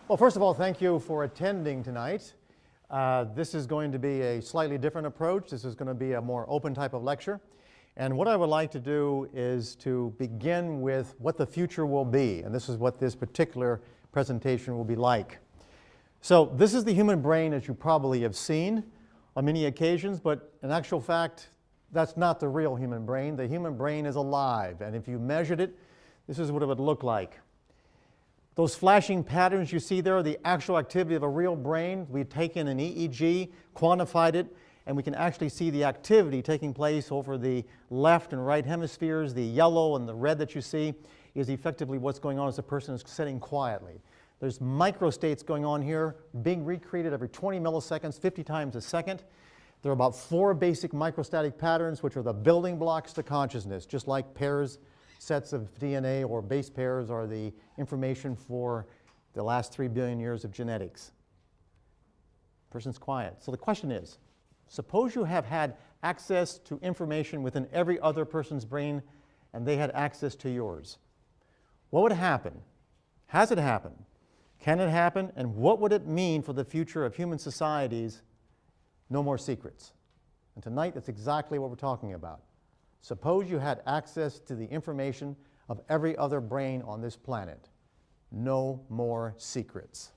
Well, first of all, thank you for attending tonight. This is going to be a slightly different approach. This is going to be a more open type of lecture. And what I would like to do is to begin with what the future will be. And this is what this particular presentation will be like. So this is the human brain, as you probably have seen on many occasions, but in actual fact, that's not the real human brain. The human brain is alive, and if you measured it, this is what it would look like. Those flashing patterns you see there are the actual activity of a real brain. We've taken an EEG, quantified it, and we can actually see the activity taking place over the left and right hemispheres. The yellow and the red that you see is effectively what's going on as the person is sitting quietly. There's microstates going on here, being recreated every 20 milliseconds, 50 times a second. There are about 4 basic microstatic patterns, which are the building blocks to consciousness, just like pairs, sets of DNA or base pairs are the information for the last 3 billion years of genetics. Person's quiet. So the question is, suppose you have had access to information within every other person's brain and they had access to yours. What would happen? Has it happened? Can it happen? And what would it mean for the future of human societies? No more secrets. And tonight, that's exactly what we're talking about. Suppose you had access to the information of every other brain on this planet. No more secrets.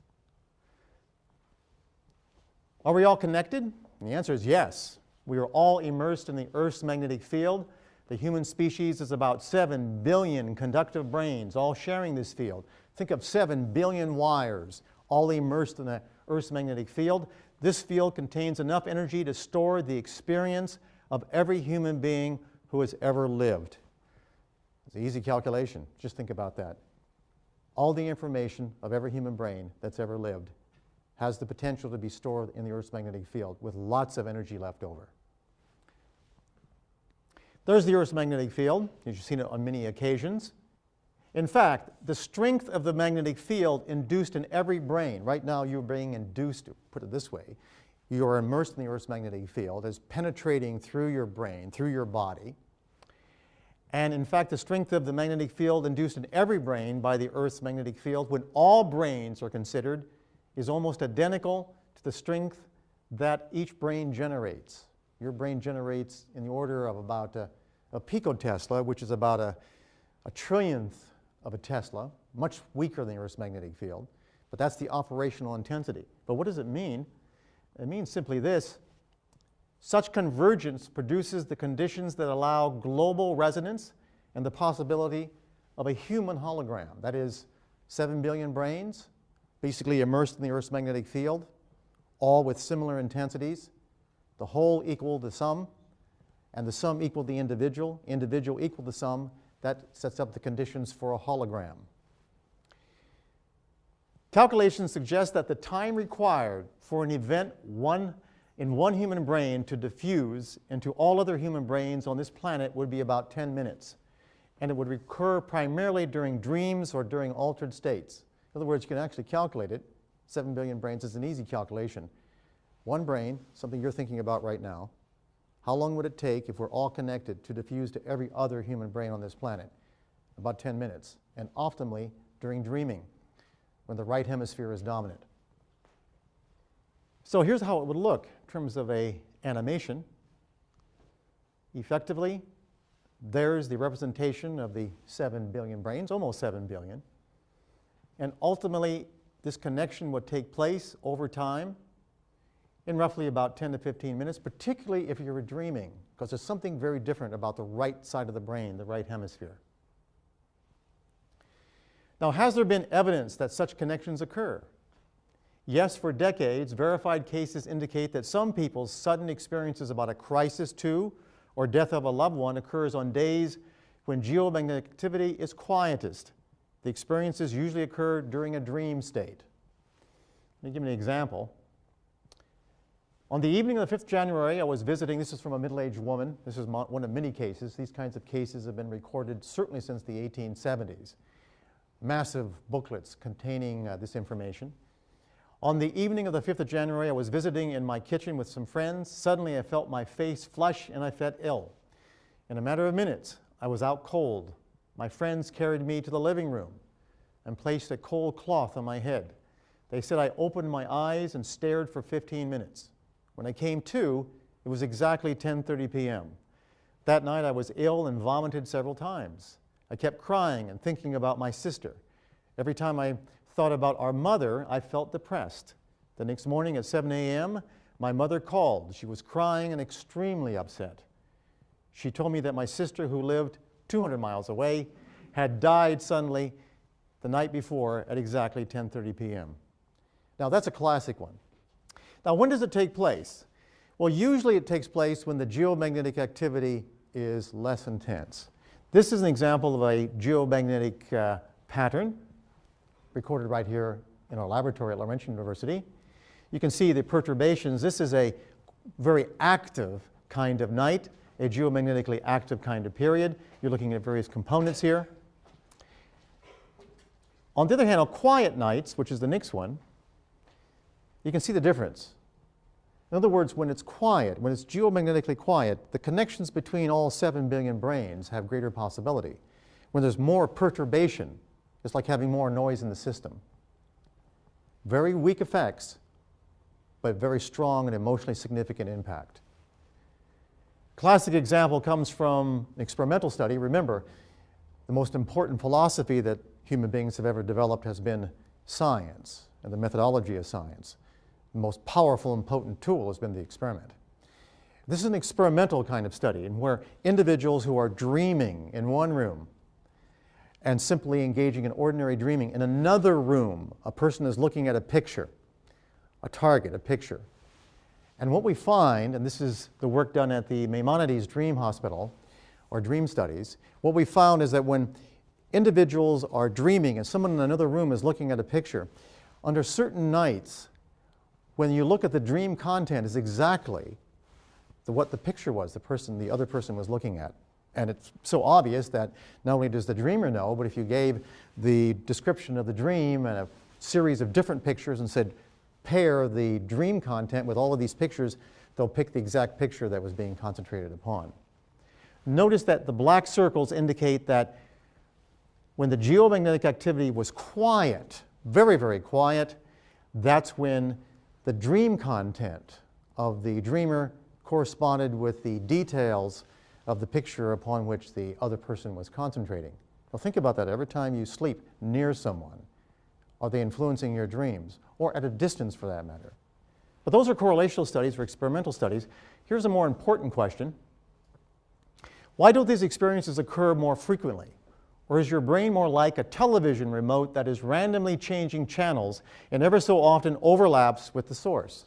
Are we all connected? And the answer is yes. We are all immersed in the Earth's magnetic field. The human species is about 7 billion conductive brains, all sharing this field. Think of 7 billion wires, all immersed in the Earth's magnetic field. This field contains enough energy to store the experience of every human being who has ever lived. It's an easy calculation. Just think about that. All the information of every human brain that's ever lived has the potential to be stored in the Earth's magnetic field with lots of energy left over. There's the Earth's magnetic field. You've seen it on many occasions. In fact, the strength of the magnetic field induced in every brain, right now you're being induced, to put it this way, you are immersed in the Earth's magnetic field, is penetrating through your brain, through your body. And in fact, the strength of the magnetic field induced in every brain by the Earth's magnetic field, when all brains are considered, is almost identical to the strength that each brain generates. Your brain generates in the order of about a picotesla, which is about a trillionth of a Tesla, much weaker than the Earth's magnetic field. But that's the operational intensity. But what does it mean? It means simply this. Such convergence produces the conditions that allow global resonance and the possibility of a human hologram. That is, 7 billion brains, basically immersed in the Earth's magnetic field, all with similar intensities. The whole equal the sum, and the sum equal the individual equal the sum. That sets up the conditions for a hologram. Calculations suggest that the time required for an event in one human brain to diffuse into all other human brains on this planet would be about 10 minutes. And it would recur primarily during dreams or during altered states. In other words, you can actually calculate it. 7 billion brains is an easy calculation. One brain, something you're thinking about right now, how long would it take if we're all connected to diffuse to every other human brain on this planet? About 10 minutes, and optimally during dreaming, when the right hemisphere is dominant. So here's how it would look in terms of an animation. Effectively, there's the representation of the 7 billion brains, almost 7 billion. And ultimately, this connection would take place over time in roughly about 10 to 15 minutes, particularly if you were dreaming, because there's something very different about the right side of the brain, the right hemisphere. Now, has there been evidence that such connections occur? Yes, for decades, verified cases indicate that some people's sudden experiences about a crisis to or death of a loved one occurs on days when geomagnetic activity is quietest. The experiences usually occur during a dream state. Let me give you an example. On the evening of the 5th January, I was visiting, this is from a middle-aged woman. This is one of many cases. These kinds of cases have been recorded certainly since the 1870s. Massive booklets containing this information. On the evening of the 5th of January, I was visiting in my kitchen with some friends. Suddenly, I felt my face flush and I felt ill. In a matter of minutes, I was out cold. My friends carried me to the living room and placed a cold cloth on my head. They said I opened my eyes and stared for 15 minutes. When I came to, it was exactly 10:30 p.m. That night I was ill and vomited several times. I kept crying and thinking about my sister. Every time I thought about our mother, I felt depressed. The next morning at 7 a.m., my mother called. She was crying and extremely upset. She told me that my sister, who lived 200 miles away, had died suddenly the night before at exactly 10:30 p.m. Now, that's a classic one. Now, when does it take place? Well, usually it takes place when the geomagnetic activity is less intense. This is an example of a geomagnetic pattern recorded right here in our laboratory at Laurentian University. You can see the perturbations. This is a very active kind of night, a geomagnetically active kind of period. You're looking at various components here. On the other hand, on quiet nights, which is the next one, you can see the difference. In other words, when it's quiet, when it's geomagnetically quiet, the connections between all 7 billion brains have greater possibility. When there's more perturbation, it's like having more noise in the system. Very weak effects, but very strong and emotionally significant impact. Classic example comes from an experimental study. Remember, the most important philosophy that human beings have ever developed has been science and the methodology of science. The most powerful and potent tool has been the experiment. This is an experimental kind of study in where individuals who are dreaming in one room and simply engaging in ordinary dreaming in another room, a person is looking at a picture, a target, a picture. And what we find, and this is the work done at the Maimonides Dream Hospital, or dream studies, what we found is that when individuals are dreaming and someone in another room is looking at a picture, under certain nights, when you look at the dream content, is exactly what the picture was the other person was looking at. And it's so obvious that not only does the dreamer know, but if you gave the description of the dream and a series of different pictures and said, pair the dream content with all of these pictures, they'll pick the exact picture that was being concentrated upon. Notice that the black circles indicate that when the geomagnetic activity was quiet, very, very quiet, that's when the dream content of the dreamer corresponded with the details of the picture upon which the other person was concentrating. Now think about that. Every time you sleep near someone, are they influencing your dreams? Or at a distance, for that matter. But those are correlational studies or experimental studies. Here's a more important question. Why don't these experiences occur more frequently? Or is your brain more like a television remote that is randomly changing channels and ever so often overlaps with the source?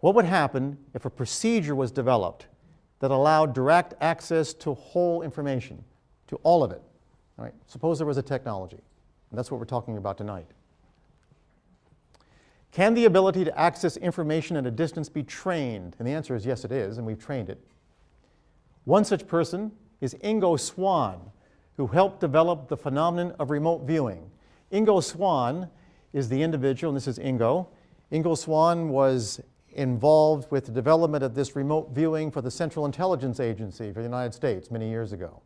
What would happen if a procedure was developed that allowed direct access to whole information, to all of it? All right? Suppose there was a technology, and that's what we're talking about tonight. Can the ability to access information at a distance be trained? And the answer is yes, it is, and we've trained it. One such person is Ingo Swann, who helped develop the phenomenon of remote viewing. Ingo Swann is the individual, and this is Ingo. Ingo Swann was involved with the development of this remote viewing for the Central Intelligence Agency for the United States many years ago.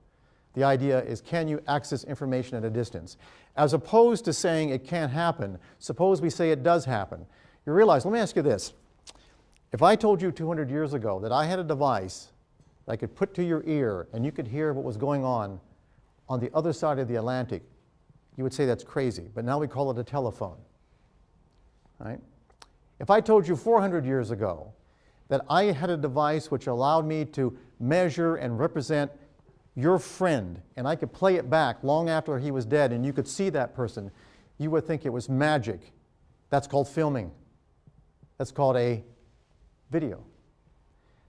The idea is, can you access information at a distance? As opposed to saying it can't happen, suppose we say it does happen. You realize, let me ask you this. If I told you 200 years ago that I had a device that I could put to your ear and you could hear what was going on the other side of the Atlantic, you would say that's crazy. But now we call it a telephone. Right? If I told you 400 years ago that I had a device which allowed me to measure and represent your friend, and I could play it back long after he was dead, and you could see that person, you would think it was magic. That's called filming. That's called a video.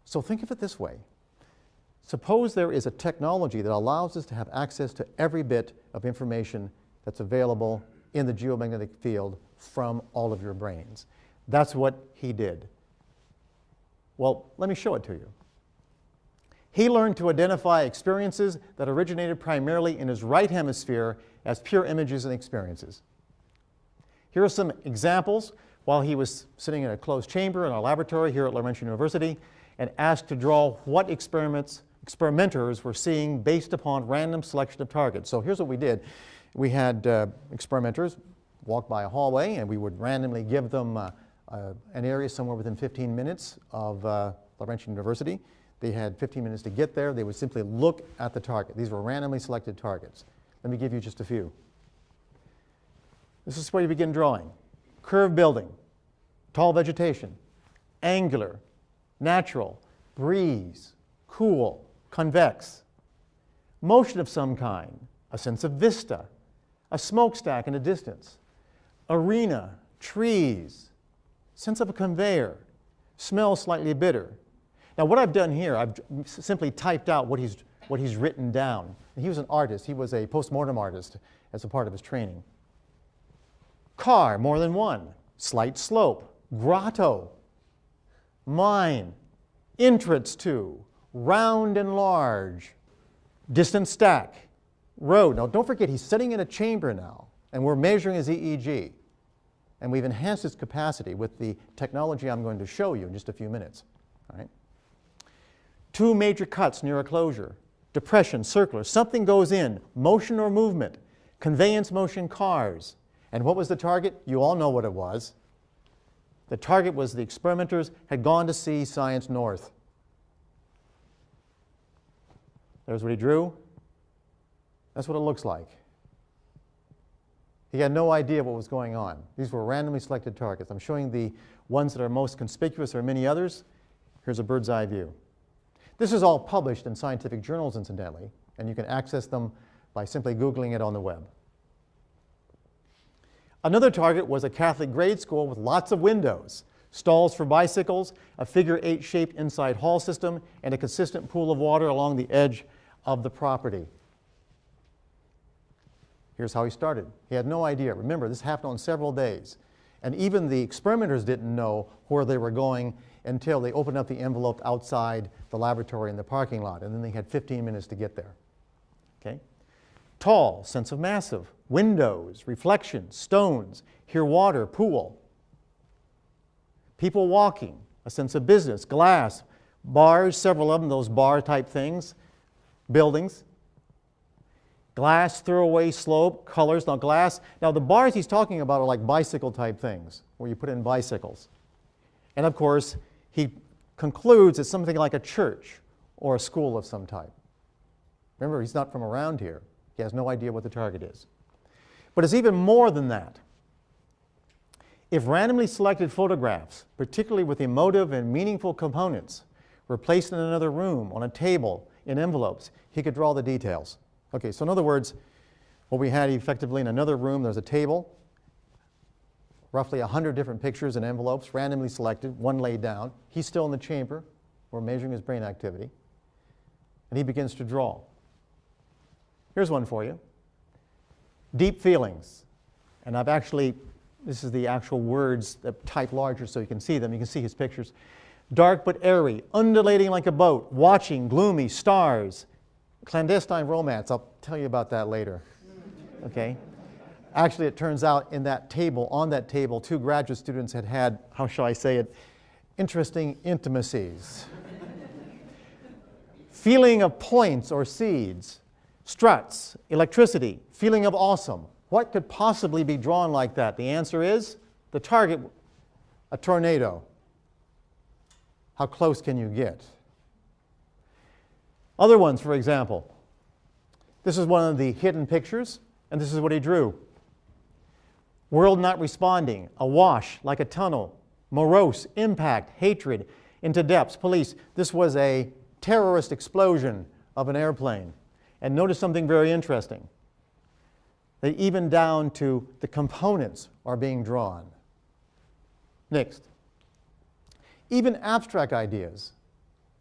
So think of it this way. Suppose there is a technology that allows us to have access to every bit of information that's available in the geomagnetic field from all of your brains. That's what he did. Well, let me show it to you. He learned to identify experiences that originated primarily in his right hemisphere as pure images and experiences. Here are some examples while he was sitting in a closed chamber in our laboratory here at Laurentian University and asked to draw what experimenters were seeing based upon random selection of targets. So here's what we did. We had experimenters walk by a hallway, and we would randomly give them an area somewhere within 15 minutes of Laurentian University. They had 15 minutes to get there. They would simply look at the target. These were randomly selected targets. Let me give you just a few. This is where you begin drawing. Curved building, tall vegetation, angular, natural, breeze, cool, convex, motion of some kind, a sense of vista, a smokestack in the distance, arena, trees, sense of a conveyor, smell slightly bitter. Now what I've done here, I've simply typed out what he's written down. He was an artist. He was a postmortem artist as a part of his training. Car, more than one, slight slope, grotto, mine, entrance to, round and large, distant stack, road. Now don't forget, he's sitting in a chamber now, and we're measuring his EEG. And we've enhanced its capacity with the technology I'm going to show you in just a few minutes. All right? Two major cuts near a closure, depression, circular, something goes in, motion or movement, conveyance motion, cars. And what was the target? You all know what it was. The target was the experimenters had gone to see Science North. There's what he drew. That's what it looks like. He had no idea what was going on. These were randomly selected targets. I'm showing the ones that are most conspicuous. There are many others. Here's a bird's eye view. This is all published in scientific journals, incidentally, and you can access them by simply Googling it on the web. Another target was a Catholic grade school with lots of windows, stalls for bicycles, a figure-8 shaped inside hall system, and a consistent pool of water along the edge of the property. Here's how he started. He had no idea. Remember, this happened on several days. And even the experimenters didn't know where they were going until they opened up the envelope outside the laboratory in the parking lot. And then they had 15 minutes to get there. Okay? Tall, sense of massive, windows, reflections, stones, hear water, pool. People walking, a sense of business, glass, bars, several of them, those bar-type things, buildings. Glass, throwaway slope, colors. Now glass, now the bars he's talking about are like bicycle-type things, where you put in bicycles. And of course, he concludes it's something like a church or a school of some type. Remember, he's not from around here. He has no idea what the target is. But it's even more than that. If randomly selected photographs, particularly with emotive and meaningful components, were placed in another room, on a table, in envelopes, he could draw the details. Okay, so in other words, what we had effectively in another room, there's a table, roughly 100 different pictures in envelopes, randomly selected, one laid down. He's still in the chamber. We're measuring his brain activity. And he begins to draw. Here's one for you. Deep feelings. And I've actually, this is the actual words that type larger so you can see them. You can see his pictures. Dark but airy, undulating like a boat, watching, gloomy, stars. Clandestine romance, I'll tell you about that later. Okay? Actually, it turns out in that table, on that table, two graduate students had, how shall I say it, interesting intimacies. Feeling of points or seeds, struts, electricity, feeling of awesome. What could possibly be drawn like that? The answer is the target, a tornado. How close can you get? Other ones, for example. This is one of the hidden pictures, and this is what he drew. World not responding, awash like a tunnel, morose, impact, hatred, into depths, police. This was a terrorist explosion of an airplane. And notice something very interesting. That even down to the components are being drawn. Next. Even abstract ideas.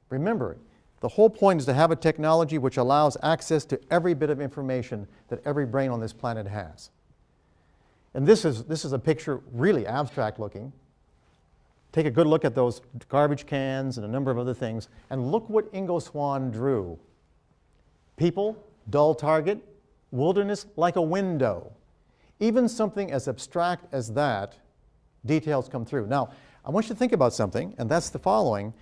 Remember, the whole point is to have a technology which allows access to every bit of information that every brain on this planet has. And this is a picture really abstract looking. Take a good look at those garbage cans and a number of other things, and look what Ingo Swann drew. People, dull target, wilderness like a window. Even something as abstract as that, details come through. Now, I want you to think about something, and that's the following.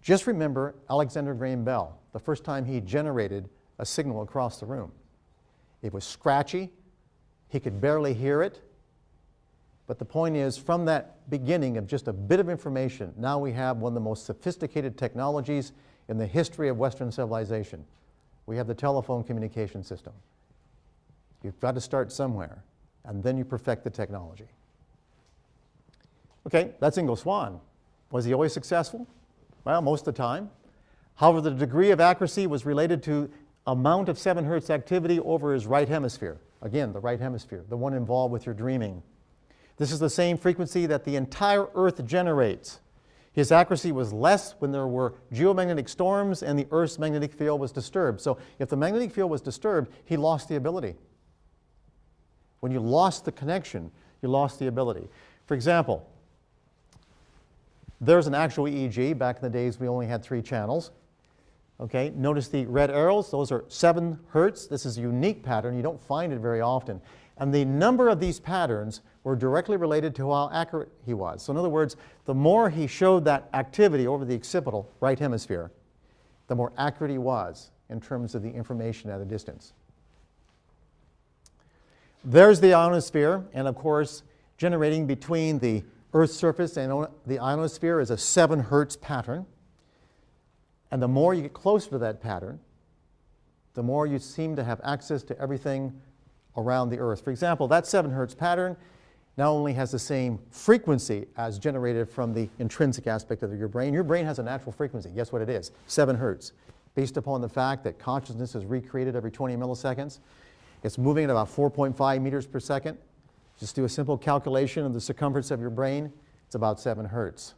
Just remember Alexander Graham Bell, the first time he generated a signal across the room. It was scratchy. He could barely hear it. But the point is, from that beginning of just a bit of information, now we have one of the most sophisticated technologies in the history of Western civilization. We have the telephone communication system. You've got to start somewhere, and then you perfect the technology. Okay, that's Ingo Swann. Was he always successful? Well, most of the time. However, the degree of accuracy was related to amount of 7 Hertz activity over his right hemisphere. Again, the right hemisphere, the one involved with your dreaming. This is the same frequency that the entire Earth generates. His accuracy was less when there were geomagnetic storms and the Earth's magnetic field was disturbed. So if the magnetic field was disturbed, he lost the ability. When you lost the connection, you lost the ability. For example, there's an actual EEG. Back in the days, we only had 3 channels. Okay, notice the red arrows. Those are 7 Hertz. This is a unique pattern. You don't find it very often. And the number of these patterns were directly related to how accurate he was. So in other words, the more he showed that activity over the occipital right hemisphere, the more accurate he was in terms of the information at a distance. There's the ionosphere, and of course, generating between the Earth's surface and the ionosphere is a 7 Hertz pattern. And the more you get closer to that pattern, the more you seem to have access to everything around the Earth. For example, that 7 Hertz pattern not only has the same frequency as generated from the intrinsic aspect of your brain. Your brain has a natural frequency. Guess what it is? 7 Hertz. Based upon the fact that consciousness is recreated every 20 milliseconds. It's moving at about 4.5 meters per second. Just do a simple calculation of the circumference of your brain. It's about 7 Hertz.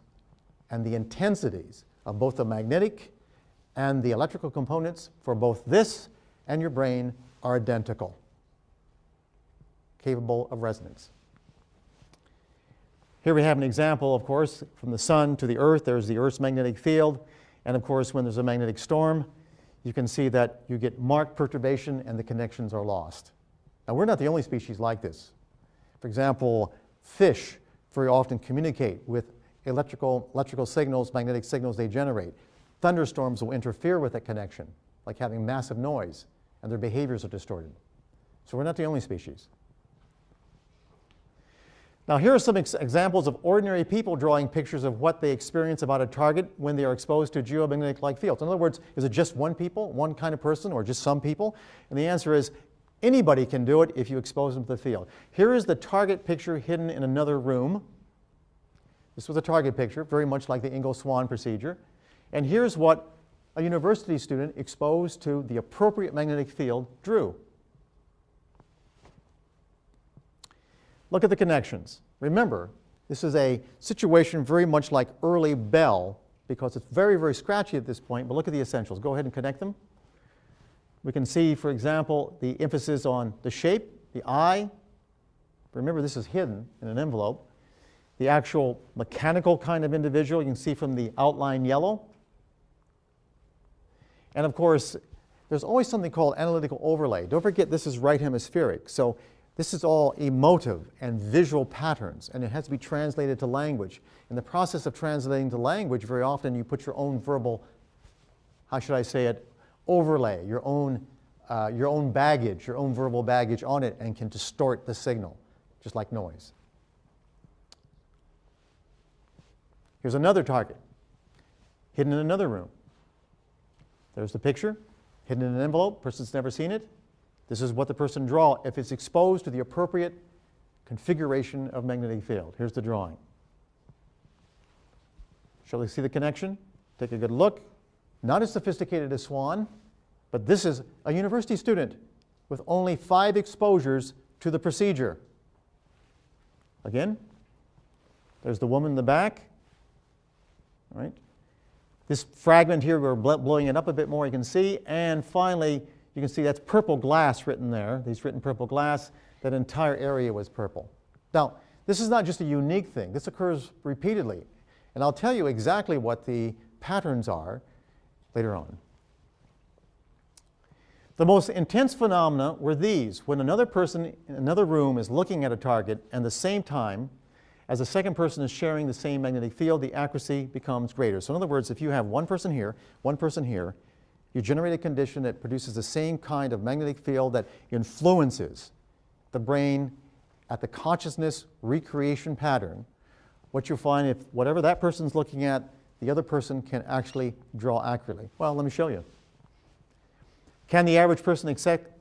And the intensities of both the magnetic and the electrical components for both this and your brain are identical, capable of resonance. Here we have an example, of course, from the sun to the Earth. There's the Earth's magnetic field. And of course, when there's a magnetic storm, you can see that you get marked perturbation and the connections are lost. Now, we're not the only species like this. For example, fish very often communicate with electrical signals, magnetic signals they generate. Thunderstorms will interfere with that connection, like having massive noise, and their behaviors are distorted. So we're not the only species. Now, here are some examples of ordinary people drawing pictures of what they experience about a target when they are exposed to geomagnetic-like fields. In other words, is it just one kind of person, or just some people? And the answer is, anybody can do it if you expose them to the field. Here is the target picture hidden in another room. This was a target picture, very much like the Ingo Swann procedure. And here's what a university student exposed to the appropriate magnetic field drew. Look at the connections. Remember, this is a situation very much like early Bell, because it's very, very scratchy at this point, but look at the essentials. Go ahead and connect them. We can see, for example, the emphasis on the shape, the eye. Remember, this is hidden in an envelope. The actual mechanical kind of individual, you can see from the outline yellow. And of course, there's always something called analytical overlay. Don't forget, this is right hemispheric. So this is all emotive and visual patterns, and it has to be translated to language. In the process of translating to language, very often you put your own verbal, how should I say it, overlay, your own baggage, your own verbal baggage on it, and can distort the signal, just like noise. Here's another target, hidden in another room. There's the picture, hidden in an envelope, person's never seen it. This is what the person draw if it's exposed to the appropriate configuration of magnetic field. Here's the drawing. Shall we see the connection? Take a good look. Not as sophisticated as Swann, but this is a university student with only 5 exposures to the procedure. Again, there's the woman in the back. All right. This fragment here, we're blowing it up a bit more, you can see. And finally, you can see that's purple glass written there. He's written purple glass. That entire area was purple. Now, this is not just a unique thing. This occurs repeatedly. And I'll tell you exactly what the patterns are later on. The most intense phenomena were these. When another person in another room is looking at a target, and at the same time, as the second person is sharing the same magnetic field, the accuracy becomes greater. So in other words, if you have one person here, you generate a condition that produces the same kind of magnetic field that influences the brain at the consciousness recreation pattern, what you'll find, if whatever that person's looking at, the other person can actually draw accurately. Well, let me show you. Can the average person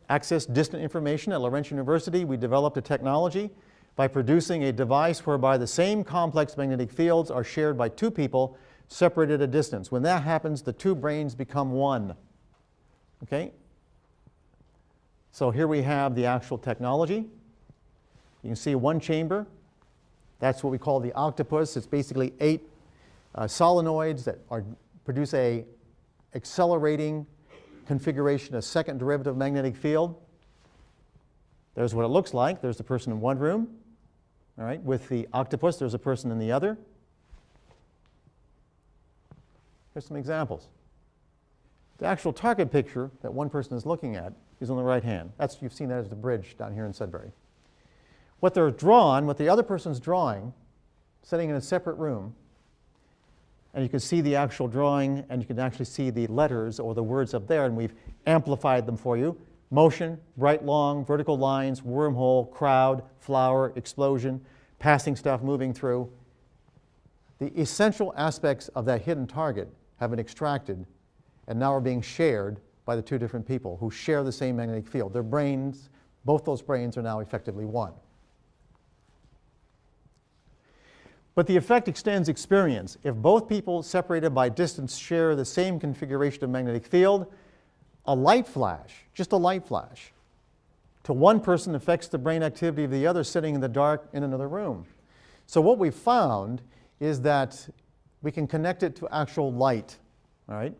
access distant information? At Laurentian University, we developed a technology by producing a device whereby the same complex magnetic fields are shared by two people separated at a distance. When that happens, the two brains become one. Okay? So here we have the actual technology. You can see one chamber. That's what we call the octopus. It's basically 8 solenoids that produce a accelerating configuration, a second derivative magnetic field. There's what it looks like. There's the person in one room. All right, with the octopus, there's a person in the other. Here's some examples. The actual target picture that one person is looking at is on the right hand. You've seen that as the bridge down here in Sudbury. What they're drawn, what the other person's drawing, sitting in a separate room, and you can see the actual drawing, and you can actually see the letters or the words up there, and we've amplified them for you. Motion, bright long, vertical lines, wormhole, crowd, flower, explosion, passing stuff moving through. The essential aspects of that hidden target have been extracted and now are being shared by the two different people who share the same magnetic field. Their brains, both those brains are now effectively one. But the effect extends experience. If both people separated by distance share the same configuration of magnetic field, a light flash, just a light flash, to one person affects the brain activity of the other sitting in the dark in another room. So what we've found is that we can connect it to actual light, all right?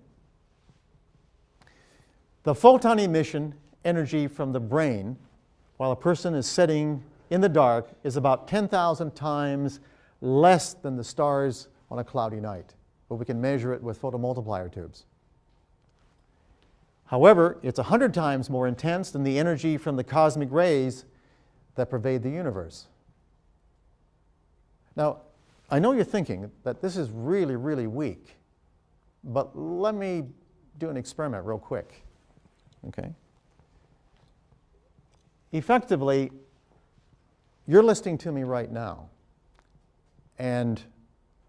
The photon emission energy from the brain while a person is sitting in the dark is about 10,000 times less than the stars on a cloudy night, but we can measure it with photomultiplier tubes. However, it's 100 times more intense than the energy from the cosmic rays that pervade the universe. Now, I know you're thinking that this is really, really weak, but let me do an experiment real quick. Okay? Effectively, you're listening to me right now, and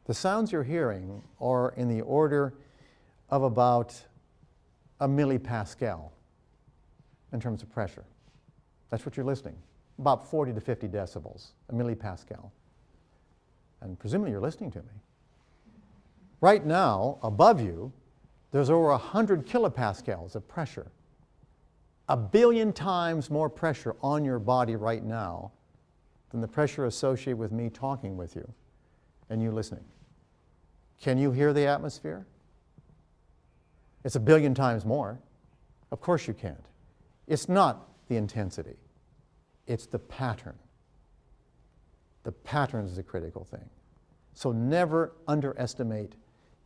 the sounds you're hearing are in the order of about a millipascal in terms of pressure. That's what you're listening. About 40 to 50 decibels, a millipascal. And presumably you're listening to me. Right now, above you, there's over 100 kilopascals of pressure. 1 billion times more pressure on your body right now than the pressure associated with me talking with you and you listening. Can you hear the atmosphere? It's 1 billion times more. Of course you can't. It's not the intensity. It's the pattern. The pattern is the critical thing. So never underestimate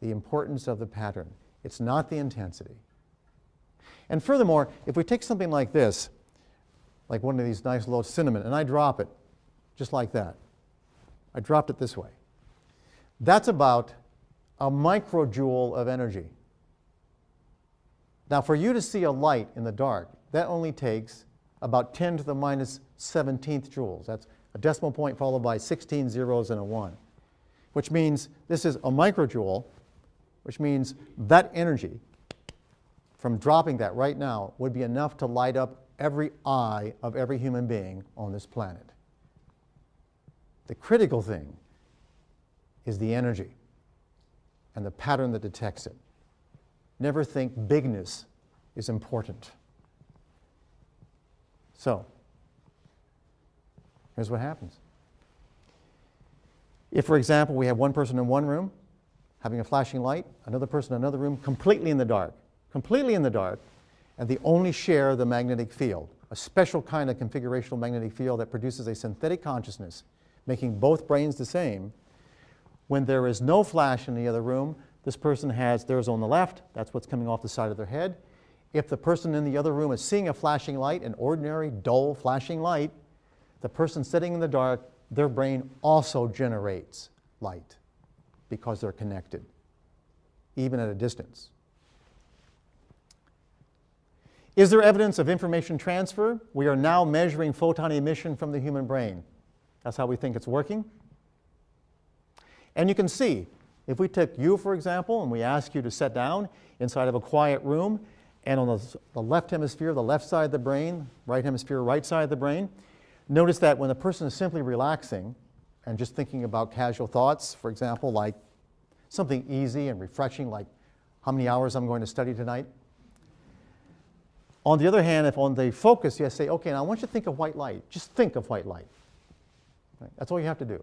the importance of the pattern. It's not the intensity. And furthermore, if we take something like this, like one of these nice little cinnamon, and I drop it just like that. I dropped it this way. That's about a microjoule of energy. Now, for you to see a light in the dark, that only takes about 10 to the minus 17th joules. That's a decimal point followed by 16 zeros and a 1, which means this is a microjoule, which means that energy from dropping that right now would be enough to light up every eye of every human being on this planet. The critical thing is the energy and the pattern that detects it. Never think bigness is important. So, here's what happens. If, for example, we have one person in one room having a flashing light, another person in another room completely in the dark, and they only share the magnetic field, a special kind of configurational magnetic field that produces a synthetic consciousness, making both brains the same. When there is no flash in the other room, this person has theirs on the left, that's what's coming off the side of their head. If the person in the other room is seeing a flashing light, an ordinary, dull, flashing light, the person sitting in the dark, their brain also generates light because they're connected, even at a distance. Is there evidence of information transfer? We are now measuring photon emission from the human brain. That's how we think it's working. And you can see, if we took you, for example, and we ask you to sit down inside of a quiet room, and on the left hemisphere, the left side of the brain, right hemisphere, right side of the brain, notice that when the person is simply relaxing and just thinking about casual thoughts, for example, like something easy and refreshing, like how many hours I'm going to study tonight. On the other hand, if on the focus you say, okay, now I want you to think of white light. Just think of white light. Right? That's all you have to do.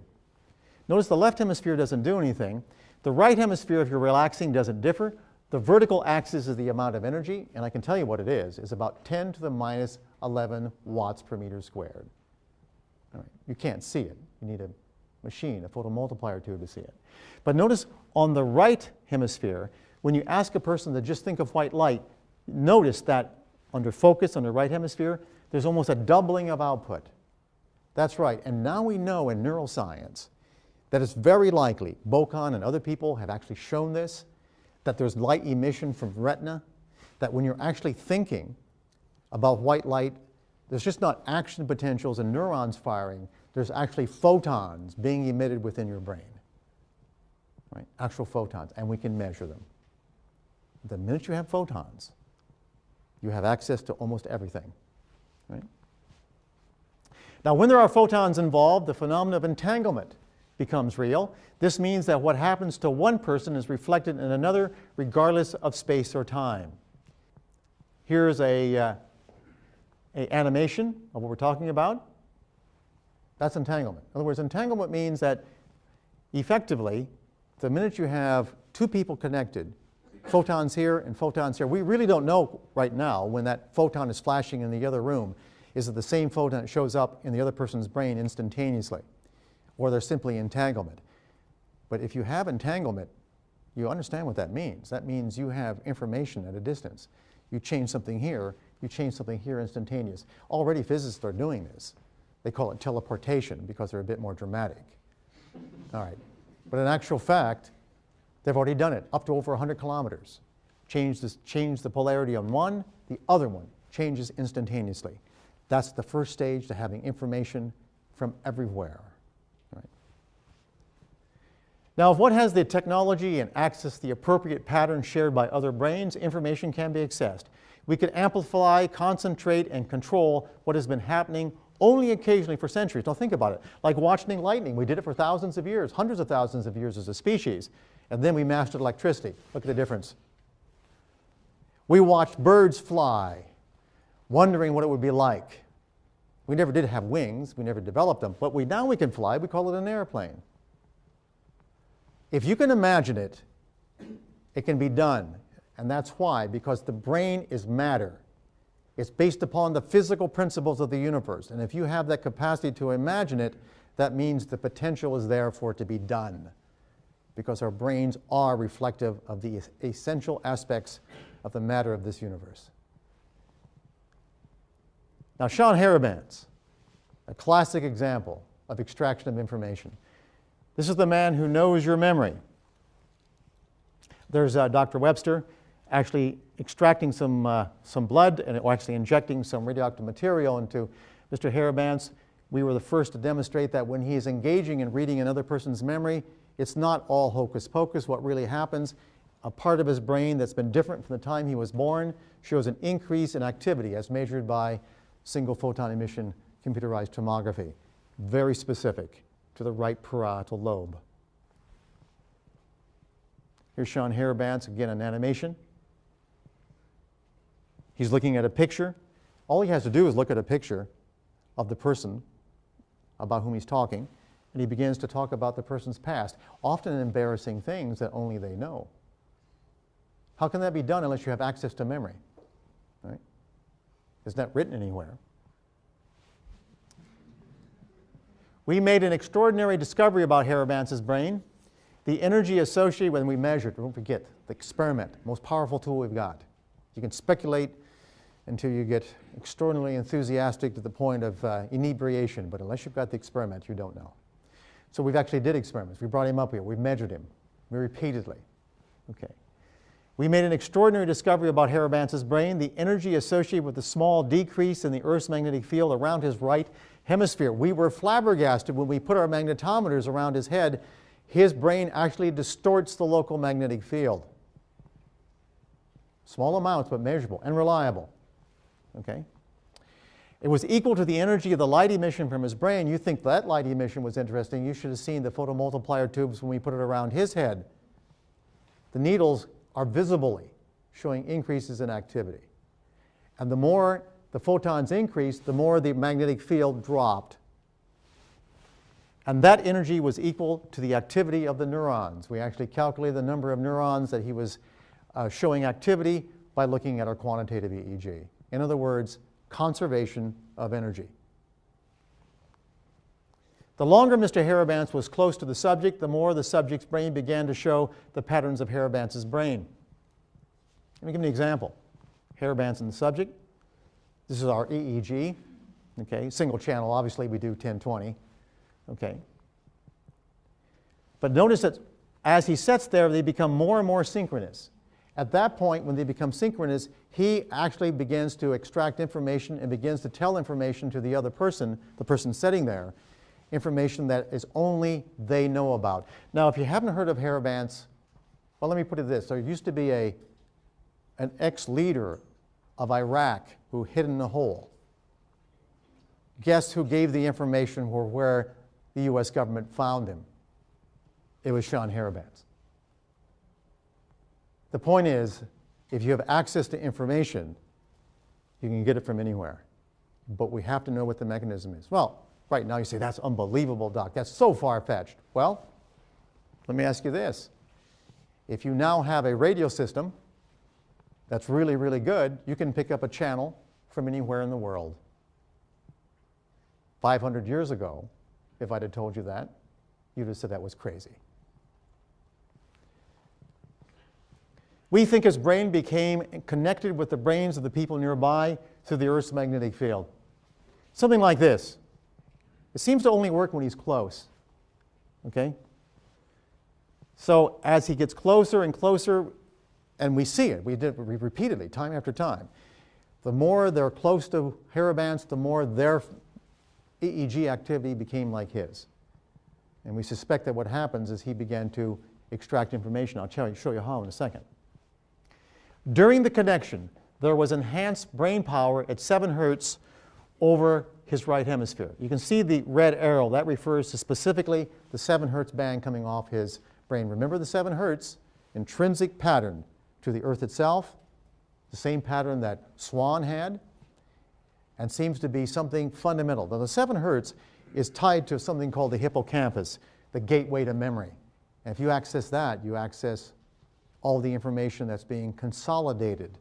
Notice the left hemisphere doesn't do anything. The right hemisphere, if you're relaxing, doesn't differ. The vertical axis is the amount of energy, and I can tell you what it is about 10 to the minus 11 watts per meter squared. All right. You can't see it. You need a machine, a photomultiplier tube to see it. But notice on the right hemisphere, when you ask a person to just think of white light, notice that under focus on the right hemisphere, there's almost a doubling of output. That's right. And now we know in neuroscience that it's very likely, Bocan and other people have actually shown this, that there's light emission from retina, that when you're actually thinking about white light, there's just not action potentials and neurons firing, there's actually photons being emitted within your brain. Right? Actual photons, and we can measure them. The minute you have photons, you have access to almost everything. Right? Now, when there are photons involved, the phenomenon of entanglement becomes real. This means that what happens to one person is reflected in another, regardless of space or time. Here's an animation of what we're talking about. That's entanglement. In other words, entanglement means that effectively, the minute you have two people connected, photons here and photons here, we really don't know right now when that photon is flashing in the other room, is it the same photon that shows up in the other person's brain instantaneously, or there's simply entanglement. But if you have entanglement, you understand what that means. That means you have information at a distance. You change something here, you change something here instantaneous. Already physicists are doing this. They call it teleportation because they're a bit more dramatic. All right. But in actual fact, they've already done it up to over 100 kilometers. Change the polarity on one, the other one changes instantaneously. That's the first stage to having information from everywhere. Right? Now, if one has the technology and access the appropriate patterns shared by other brains, information can be accessed. We can amplify, concentrate, and control what has been happening only occasionally for centuries. Now think about it. Like watching lightning. We did it for thousands of years, hundreds of thousands of years as a species. And then we mastered electricity. Look at the difference. We watched birds fly, wondering what it would be like. We never did have wings. We never developed them. But now we can fly. We call it an airplane. If you can imagine it, it can be done. And that's why, because the brain is matter. It's based upon the physical principles of the universe. And if you have that capacity to imagine it, that means the potential is there for it to be done. Because our brains are reflective of the essential aspects of the matter of this universe. Now, Sean Harabanz, a classic example of extraction of information. This is the man who knows your memory. There's Dr. Webster actually extracting some blood and actually injecting some radioactive material into Mr. Harabanz. We were the first to demonstrate that when he is engaging in reading another person's memory, it's not all hocus pocus. What really happens, a part of his brain that's been different from the time he was born shows an increase in activity as measured by single photon emission computerized tomography. Very specific to the right parietal lobe. Here's Sean Harabanz, again, an animation. He's looking at a picture. All he has to do is look at a picture of the person about whom he's talking, and he begins to talk about the person's past, often embarrassing things that only they know. How can that be done unless you have access to memory? Right? It's not written anywhere. We made an extraordinary discovery about Harabanz's brain. The energy associated when we measured, don't forget, the experiment, most powerful tool we've got. You can speculate until you get extraordinarily enthusiastic to the point of inebriation, but unless you've got the experiment, you don't know. So we've actually did experiments. We brought him up here. We've measured him repeatedly. Okay. We made an extraordinary discovery about Harabanz's brain. The energy associated with the small decrease in the Earth's magnetic field around his right hemisphere. We were flabbergasted when we put our magnetometers around his head. His brain actually distorts the local magnetic field. Small amounts, but measurable and reliable. Okay? It was equal to the energy of the light emission from his brain. You think that light emission was interesting. You should have seen the photomultiplier tubes when we put it around his head. The needles are visibly showing increases in activity. And the more the photons increased, the more the magnetic field dropped. And that energy was equal to the activity of the neurons. We actually calculated the number of neurons that he was showing activity by looking at our quantitative EEG. In other words, conservation of energy. The longer Mr. Harabanz was close to the subject, the more the subject's brain began to show the patterns of Harabanz's brain. Let me give you an example. Harabanz and the subject. This is our EEG. Okay, single channel, obviously we do 1020. Okay. But notice that as he sits there, they become more and more synchronous. At that point, when they become synchronous, he actually begins to extract information and begins to tell information to the other person, the person sitting there, information that is only they know about. Now, if you haven't heard of Harabanz, well, let me put it this. There used to be an ex-leader of Iraq who hid in a hole. Guess who gave the information or where the U.S. government found him? It was Sean Harabanz. The point is, if you have access to information, you can get it from anywhere. But we have to know what the mechanism is. Well, right now you say, that's unbelievable, Doc. That's so far-fetched. Well, let me ask you this. If you now have a radio system that's really, really good, you can pick up a channel from anywhere in the world. 500 years ago, if I'd have told you that, you'd have said that was crazy. We think his brain became connected with the brains of the people nearby through the Earth's magnetic field. Something like this. It seems to only work when he's close. Okay? So as he gets closer and closer, and we see it, we repeatedly, time after time, the more they're close to Harabanz, the more their EEG activity became like his. And we suspect that what happens is he began to extract information. I'll show you how in a second. During the connection, there was enhanced brain power at 7 hertz over his right hemisphere. You can see the red arrow. That refers to specifically the 7 hertz band coming off his brain. Remember the 7 hertz, intrinsic pattern to the Earth itself, the same pattern that Swan had, and seems to be something fundamental. Now, the 7 hertz is tied to something called the hippocampus, the gateway to memory. And if you access that, you access all the information that's being consolidated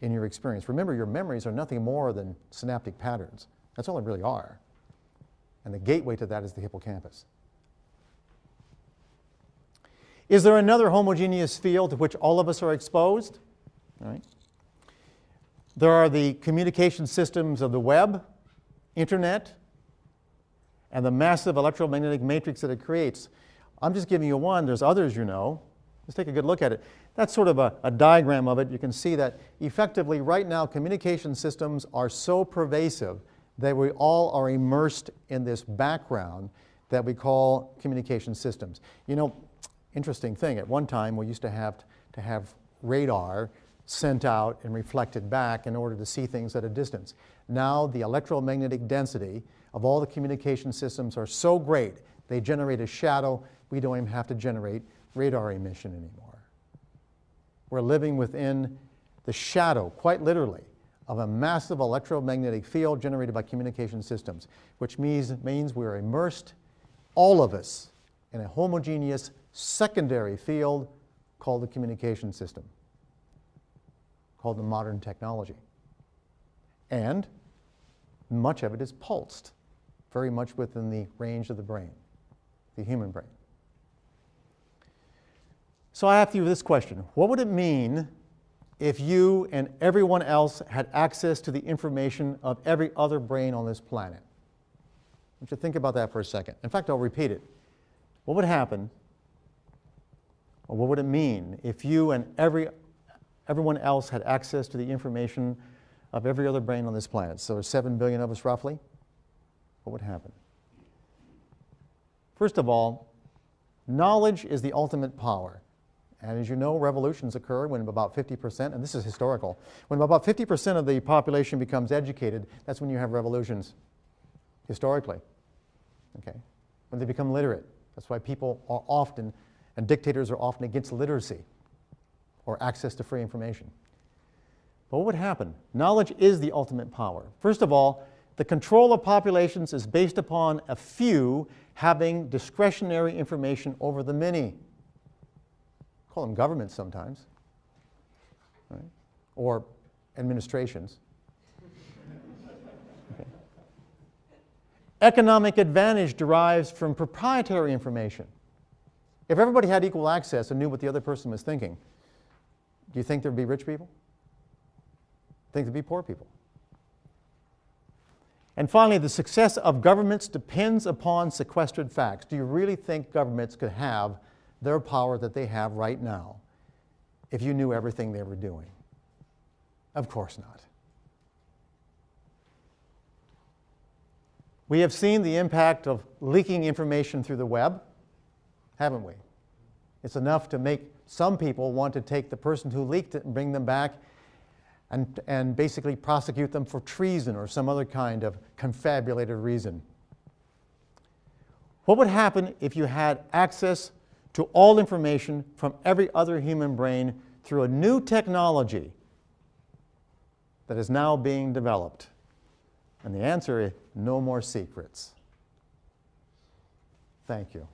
in your experience. Remember, your memories are nothing more than synaptic patterns. That's all they really are. And the gateway to that is the hippocampus. Is there another homogeneous field to which all of us are exposed? All right. There are the communication systems of the web, internet, and the massive electromagnetic matrix that it creates. I'm just giving you one. There's others, you know. Let's take a good look at it. That's sort of a diagram of it. You can see that effectively right now communication systems are so pervasive that we all are immersed in this background that we call communication systems. You know, interesting thing, at one time we used to have radar sent out and reflected back in order to see things at a distance. Now the electromagnetic density of all the communication systems are so great, they generate a shadow. We don't even have to generate radar emission anymore. We're living within the shadow, quite literally, of a massive electromagnetic field generated by communication systems, which means we're immersed, all of us, in a homogeneous secondary field called the communication system, called the modern technology. And much of it is pulsed, very much within the range of the brain, the human brain. So I ask you this question. What would it mean if you and everyone else had access to the information of every other brain on this planet? I want you to think about that for a second. In fact, I'll repeat it. What would happen, or what would it mean if you and everyone else had access to the information of every other brain on this planet? So there's 7 billion of us roughly. what would happen? First of all, knowledge is the ultimate power. And as you know, revolutions occur when about 50%, and this is historical, when about 50% of the population becomes educated, that's when you have revolutions, historically, okay? When they become literate. That's why people are often, and dictators are often against literacy or access to free information. But what would happen? Knowledge is the ultimate power. First of all, the control of populations is based upon a few having discretionary information over the many. Call them governments sometimes, right? Or administrations. Okay. Economic advantage derives from proprietary information. If everybody had equal access and knew what the other person was thinking, do you think there'd be rich people? Think there'd be poor people? And finally, the success of governments depends upon sequestered facts. Do you really think governments could have their power that they have right now if you knew everything they were doing? Of course not. We have seen the impact of leaking information through the web, haven't we? It's enough to make some people want to take the person who leaked it and bring them back and basically prosecute them for treason or some other kind of confabulated reason. What would happen if you had access to all information from every other human brain through a new technology that is now being developed? And the answer is no more secrets. Thank you.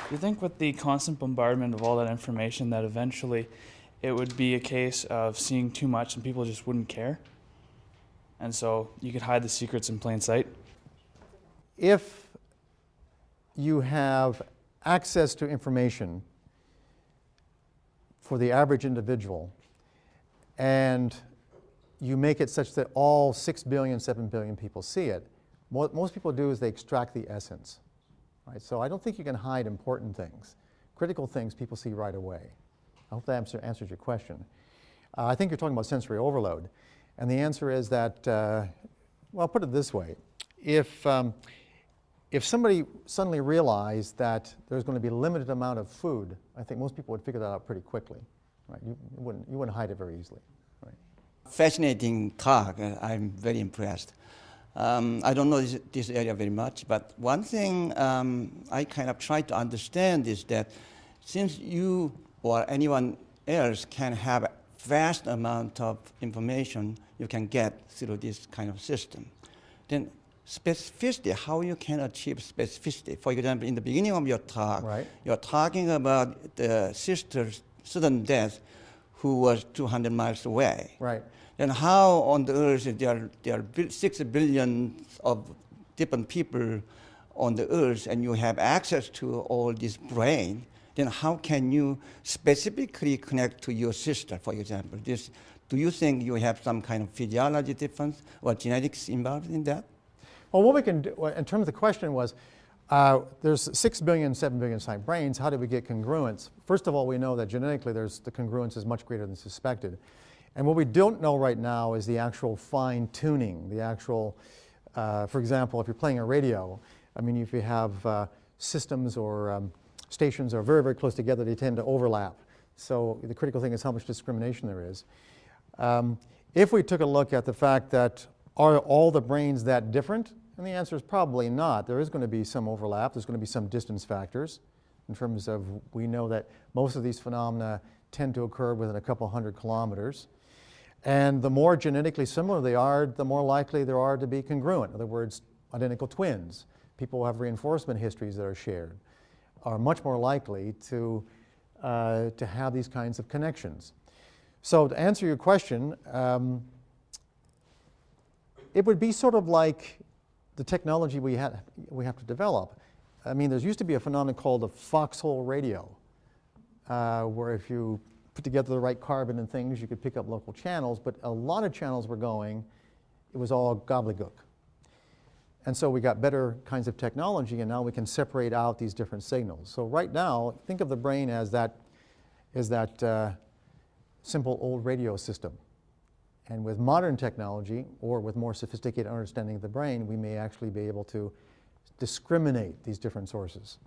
Do you think with the constant bombardment of all that information that eventually it would be a case of seeing too much and people just wouldn't care? And so you could hide the secrets in plain sight? If you have access to information for the average individual and you make it such that all 6 billion, 7 billion people see it, what most people do is they extract the essence. Right? So I don't think you can hide important things. Critical things people see right away. I hope that answers your question. I think you're talking about sensory overload. And the answer is that, well, I'll put it this way. If somebody suddenly realized that there's going to be a limited amount of food, I think most people would figure that out pretty quickly. Right? You wouldn't hide it very easily. Right? Fascinating talk. I'm very impressed. I don't know this area very much, but one thing I kind of try to understand is that since you or anyone else can have a vast amount of information you can get through this kind of system, then specificity, how you can achieve specificity. For example, in the beginning of your talk, right, you're talking about the sister's sudden death who was 200 miles away. Right. Then how on the earth there are 6 billion of different people on the earth and you have access to all this brain, then how can you specifically connect to your sister, for example? Do you think you have some kind of physiology difference or genetics involved in that? Well, what we can do, in terms of the question was, there's 6 billion, 7 billion sized brains. How do we get congruence? First of all, we know that genetically the congruence is much greater than suspected. And what we don't know right now is the actual fine tuning, the actual, for example, if you're playing a radio, I mean, if you have systems or stations that are very, very close together, they tend to overlap. So the critical thing is how much discrimination there is. If we took a look at the fact that are all the brains that different, and the answer is probably not. There is going to be some overlap. There's going to be some distance factors in terms of we know that most of these phenomena tend to occur within a couple hundred kilometers. And the more genetically similar they are, the more likely there are to be congruent. In other words, identical twins, people who have reinforcement histories that are shared, are much more likely to have these kinds of connections. So to answer your question, it would be sort of like the technology we have to develop. I mean, there used to be a phenomenon called a foxhole radio, where if you put together the right carbon and things, you could pick up local channels, but a lot of channels were going, it was all gobbledygook. And so we got better kinds of technology, and now we can separate out these different signals. So right now, think of the brain as that simple old radio system. And with modern technology, or with more sophisticated understanding of the brain, we may actually be able to discriminate these different sources. I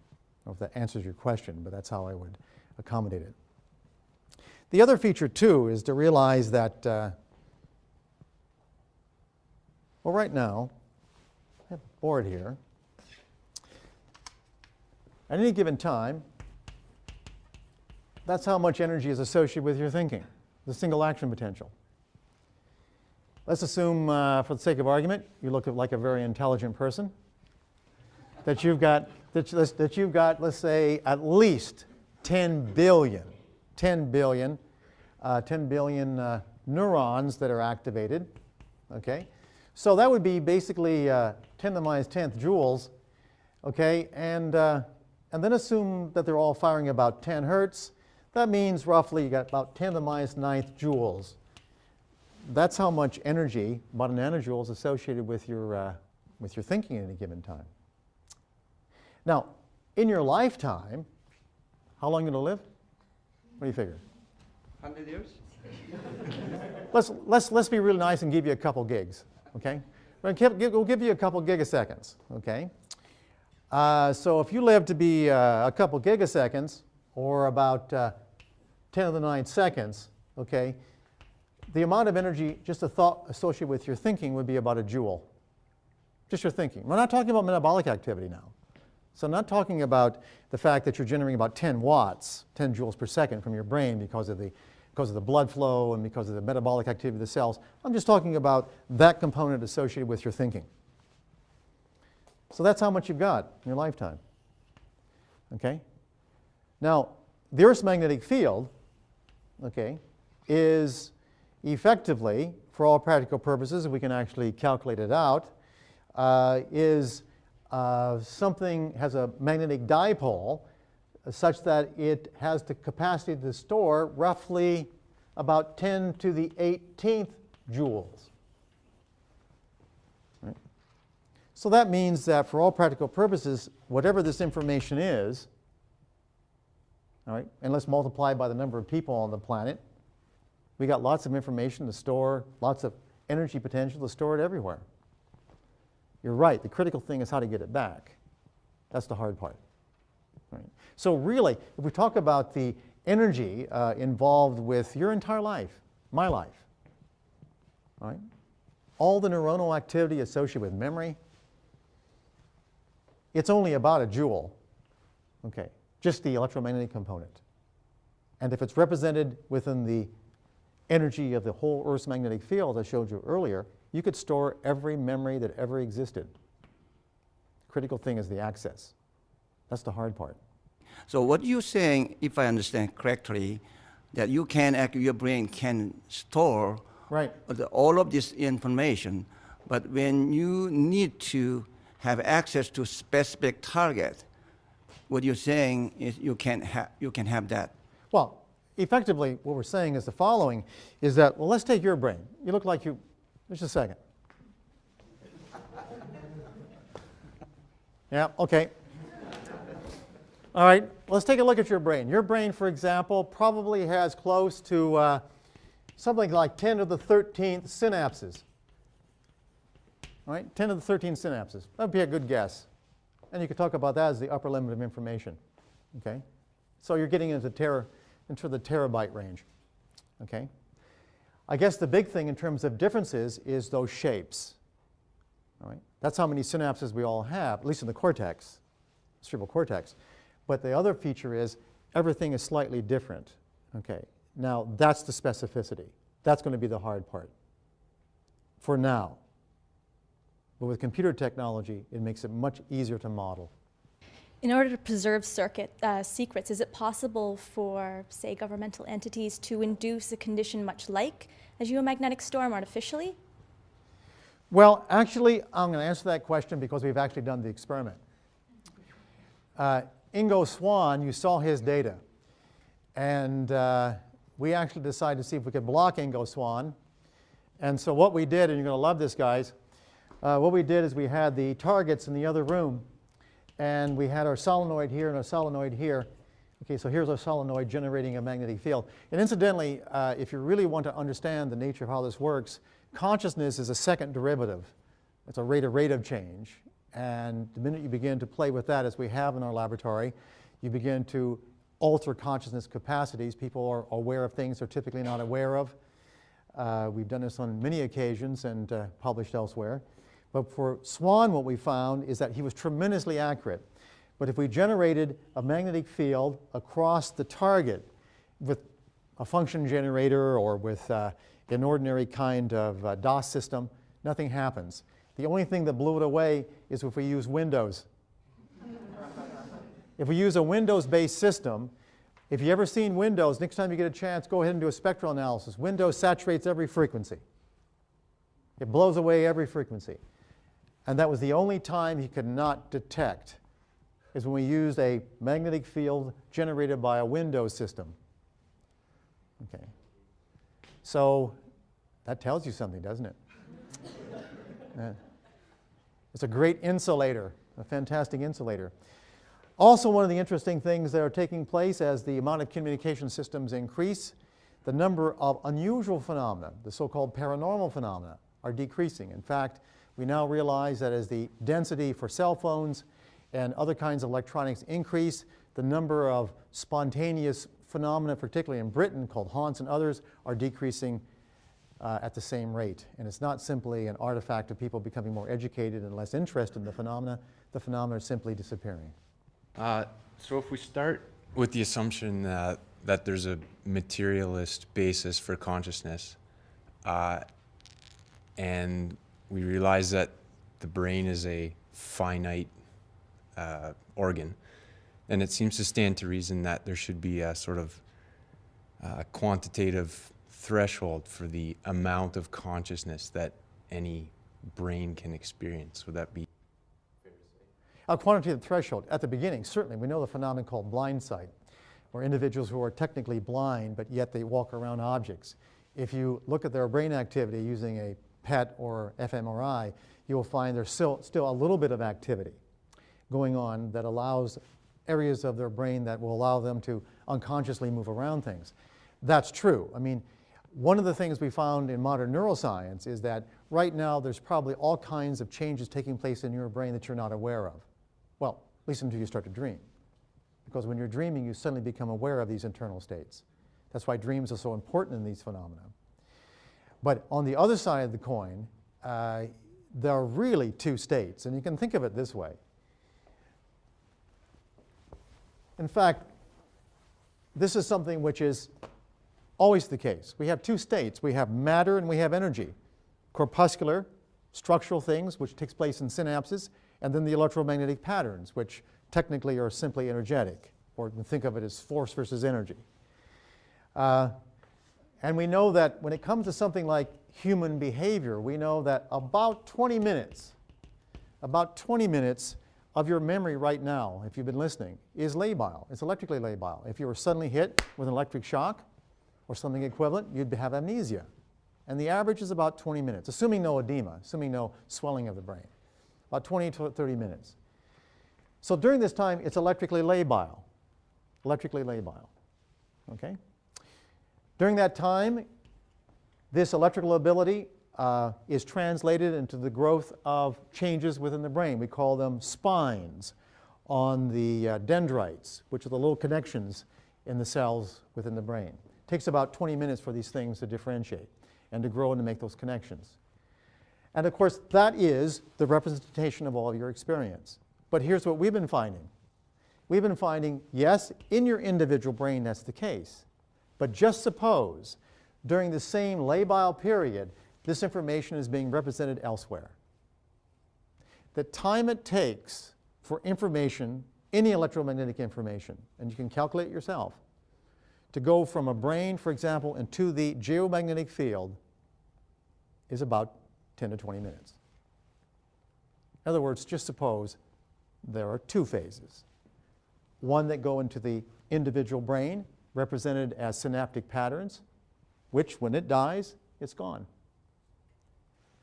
don't know if that answers your question, but that's how I would accommodate it. The other feature, too, is to realize that, well, right now, I have a board here. At any given time, that's how much energy is associated with your thinking, the single action potential. Let's assume, for the sake of argument, you look like a very intelligent person, that you've got, let's say, at least 10 billion neurons that are activated. Okay, so that would be basically 10 to the minus 10th joules. Okay, and then assume that they're all firing about 10 hertz. That means roughly you got about 10 to the minus 9th joules. That's how much energy, about a nanojoule, is associated with your thinking at any given time. Now, in your lifetime, how long are you going to live? What do you figure? 100 years? Let's be really nice and give you a couple gigs, okay? We'll give you a couple gigaseconds, okay? So if you live to be a couple gigaseconds, or about 10 to the 9 seconds, okay, the amount of energy, just a thought associated with your thinking, would be about a joule. Just your thinking. We're not talking about metabolic activity now. So I'm not talking about the fact that you're generating about 10 watts, 10 joules per second from your brain because of the blood flow and because of the metabolic activity of the cells. I'm just talking about that component associated with your thinking. So that's how much you've got in your lifetime. Okay? Now, the Earth's magnetic field, okay, is effectively, for all practical purposes, if we can actually calculate it out, something has a magnetic dipole such that it has the capacity to store roughly about 10 to the 18th joules. Right? So that means that for all practical purposes, whatever this information is, all right, and let's multiply by the number of people on the planet, we got lots of information to store, lots of energy potential to store it everywhere. You're right, the critical thing is how to get it back. That's the hard part. Right? So really, if we talk about the energy involved with your entire life, my life, right? All the neuronal activity associated with memory, it's only about a joule, okay, just the electromagnetic component. And if it's represented within the energy of the whole Earth's magnetic field, I showed you earlier, you could store every memory that ever existed. The critical thing is the access. That's the hard part. So what you're saying, if I understand correctly, that your brain can store right. all of this information, but when you need to have access to specific target, what you're saying is you can have that. Well, effectively, what we're saying is the following, is that, well, let's take your brain. You look like you, just a second. Yeah, okay. All right, let's take a look at your brain. Your brain, for example, probably has close to something like 10 to the 13th synapses. All right, 10 to the 13th synapses. That would be a good guess. And you could talk about that as the upper limit of information. Okay? So you're getting into the terabyte range. Okay? I guess the big thing in terms of differences is those shapes. All right? That's how many synapses we all have, at least in the cortex, cerebral cortex. But the other feature is everything is slightly different. Okay? Now, that's the specificity. That's going to be the hard part for now. But with computer technology, it makes it much easier to model. In order to preserve secrets, is it possible for, say, governmental entities to induce a condition much like a geomagnetic storm artificially? Well, actually, I'm going to answer that question because we've actually done the experiment. Ingo Swann, you saw his data. And we actually decided to see if we could block Ingo Swann. And so what we did, and you're going to love this, guys, what we did is we had the targets in the other room, and we had our solenoid here and our solenoid here. Okay, so here's a solenoid generating a magnetic field. And incidentally, if you really want to understand the nature of how this works, consciousness is a second derivative. It's a rate of change. And the minute you begin to play with that, as we have in our laboratory, you begin to alter consciousness capacities. People are aware of things they're typically not aware of. We've done this on many occasions and published elsewhere. But for Swan, what we found is that he was tremendously accurate. But if we generated a magnetic field across the target with a function generator or with an ordinary kind of DOS system, nothing happens. The only thing that blew it away is if we use Windows. If we use a Windows-based system, if you've ever seen Windows, next time you get a chance, go ahead and do a spectral analysis. Windows saturates every frequency. It blows away every frequency. And that was the only time he could not detect, is when we used a magnetic field generated by a Windows system. Okay. So that tells you something, doesn't it? It's a great insulator, a fantastic insulator. Also, one of the interesting things that are taking place as the amount of communication systems increase, the number of unusual phenomena, the so-called paranormal phenomena, are decreasing. In fact, we now realize that as the density for cell phones and other kinds of electronics increase, the number of spontaneous phenomena, particularly in Britain, called haunts and others, are decreasing at the same rate. And it's not simply an artifact of people becoming more educated and less interested in the phenomena are simply disappearing. So if we start with the assumption that there's a materialist basis for consciousness, and we realize that the brain is a finite organ, then it seems to stand to reason that there should be a sort of quantitative threshold for the amount of consciousness that any brain can experience. Would that be fair to say? A quantitative threshold. At the beginning, certainly, we know the phenomenon called blind sight, where individuals who are technically blind, but yet they walk around objects. If you look at their brain activity using a PET or fMRI, you will find there's still a little bit of activity going on that allows areas of their brain that will allow them to unconsciously move around things. That's true. I mean, one of the things we found in modern neuroscience is that right now there's probably all kinds of changes taking place in your brain that you're not aware of. Well, at least until you start to dream. Because when you're dreaming, you suddenly become aware of these internal states. That's why dreams are so important in these phenomena. But on the other side of the coin, there are really two states, and you can think of it this way. In fact, this is something which is always the case. We have two states. We have matter and we have energy. Corpuscular, structural things, which takes place in synapses, and then the electromagnetic patterns, which technically are simply energetic, or you can think of it as force versus energy. And we know that when it comes to something like human behavior, we know that about 20 minutes of your memory right now, if you've been listening, is labile. It's electrically labile. If you were suddenly hit with an electric shock or something equivalent, you'd have amnesia. And the average is about 20 minutes, assuming no edema, assuming no swelling of the brain. About 20 to 30 minutes. So during this time, it's electrically labile. Electrically labile. Okay? During that time, this electrical ability is translated into the growth of changes within the brain. We call them spines on the dendrites, which are the little connections in the cells within the brain. It takes about 20 minutes for these things to differentiate and to grow and to make those connections. And of course, that is the representation of all of your experience. But here's what we've been finding. We've been finding, yes, in your individual brain that's the case. But just suppose during the same labile period, this information is being represented elsewhere. The time it takes for information, any electromagnetic information, and you can calculate yourself, to go from a brain, for example, into the geomagnetic field is about 10 to 20 minutes. In other words, just suppose there are two phases. One that go into the individual brain, represented as synaptic patterns, which, when it dies, it's gone.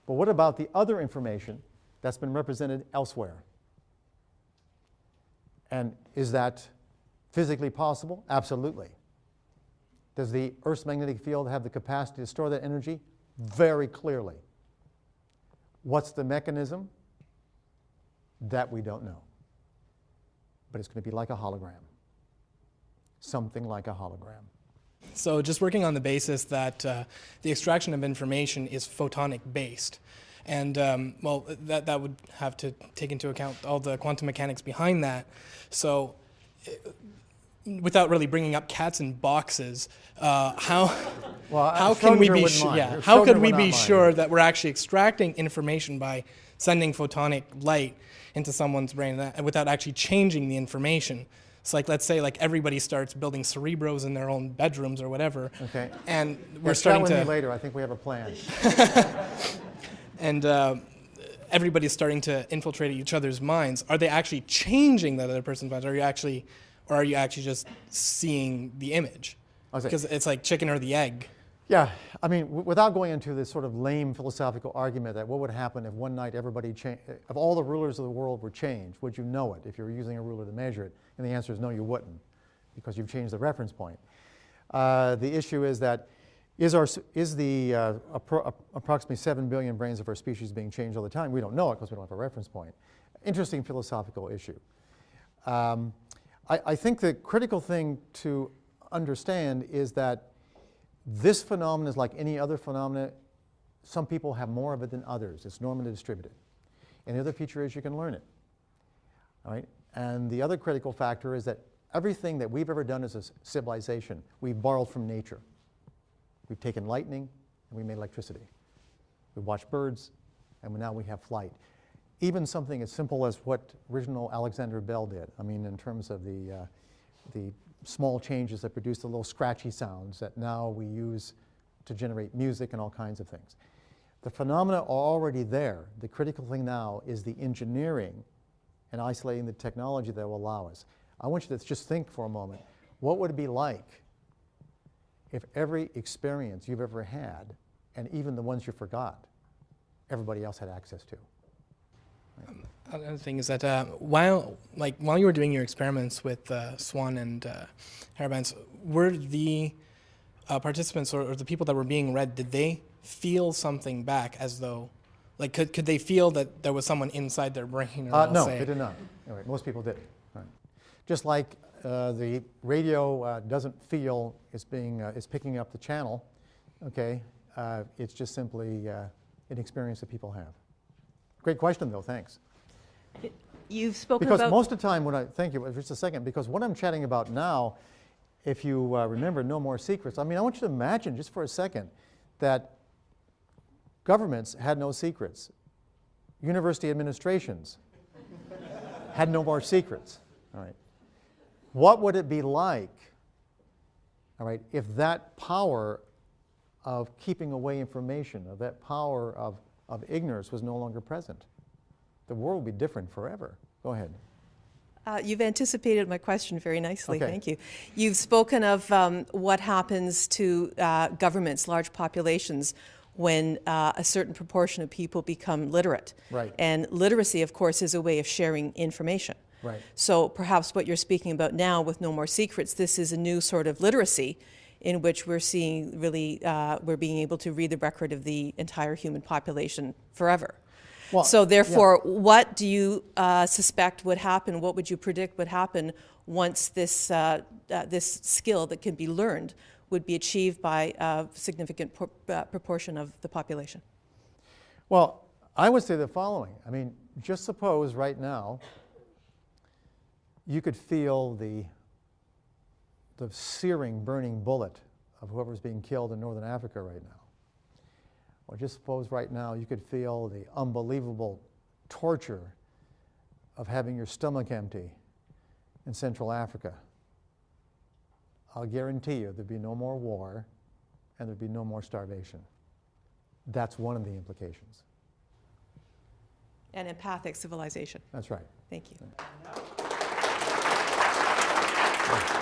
But what about the other information that's been represented elsewhere? And is that Physically possible? Absolutely. Does the Earth's magnetic field have the capacity to store that energy? Very clearly. What's the mechanism? That we don't know. But it's going to be like a hologram. Something like a hologram. So just working on the basis that the extraction of information is photonic based. And well, that would have to take into account all the quantum mechanics behind that. So without really bringing up cats in boxes, how can we be sure that we're actually extracting information by sending photonic light into someone's brain without actually changing the information? It's like, let's say, like everybody starts building cerebros in their own bedrooms or whatever. Okay. And we're starting to. Chat with me later. I think we have a plan. And everybody's starting to infiltrate each other's minds. Are they actually changing that other person's mind? Or are you actually just seeing the image? Because it's like chicken or the egg. Yeah, I mean, without going into this sort of lame philosophical argument that what would happen if one night if all the rulers of the world were changed, would you know it if you were using a ruler to measure it? And the answer is no, you wouldn't, because you've changed the reference point. The issue is that is the approximately 7 billion brains of our species being changed all the time? We don't know it because we don't have a reference point. Interesting philosophical issue. I think the critical thing to understand is that this phenomenon is like any other phenomenon. Some people have more of it than others. It's normally distributed. And the other feature is you can learn it. All right? And the other critical factor is that everything that we've ever done as a civilization, we've borrowed from nature. We've taken lightning and we made electricity. We watched birds and now we have flight. Even something as simple as what original Alexander Bell did. I mean, in terms of the small changes that produce the little scratchy sounds that now we use to generate music and all kinds of things. The phenomena are already there. The critical thing now is the engineering and isolating the technology that will allow us. I want you to just think for a moment, what would it be like if every experience you've ever had, and even the ones you forgot, everybody else had access to? Right. Another thing is that while you were doing your experiments with swan and hairbands, were the participants or the people that were being read, did they feel something back as though, like could they feel that there was someone inside their brain? Or no, they did not. Anyway, most people did. Right. Just like the radio doesn't feel it's picking up the channel, okay? It's just simply an experience that people have. Great question, though. Thanks. You've spoken because about... most of the time thank you, just a second, because what I'm chatting about now, if you remember No More Secrets, I mean, I want you to imagine just for a second that governments had no secrets. University administrations had no more secrets. All right. What would it be like, all right, if that power of keeping away information, of that power of ignorance was no longer present? The world would be different forever. Go ahead. You've anticipated my question very nicely. Okay. Thank you. You've spoken of what happens to governments, large populations, when a certain proportion of people become literate. Right. And literacy, of course, is a way of sharing information. Right. So perhaps what you're speaking about now with No More Secrets, this is a new sort of literacy in which we're seeing really, we're being able to read the record of the entire human population forever. Well, so therefore, what do you suspect would happen? What would you predict would happen once this, this skill that can be learned would be achieved by a significant proportion of the population? Well, I would say the following. I mean, just suppose right now you could feel the searing, burning bullet of whoever's being killed in northern Africa right now. Or just suppose right now you could feel the unbelievable torture of having your stomach empty in Central Africa. I'll guarantee you there'd be no more war and there'd be no more starvation. That's one of the implications. An empathic civilization. That's right. Thank you. Yeah.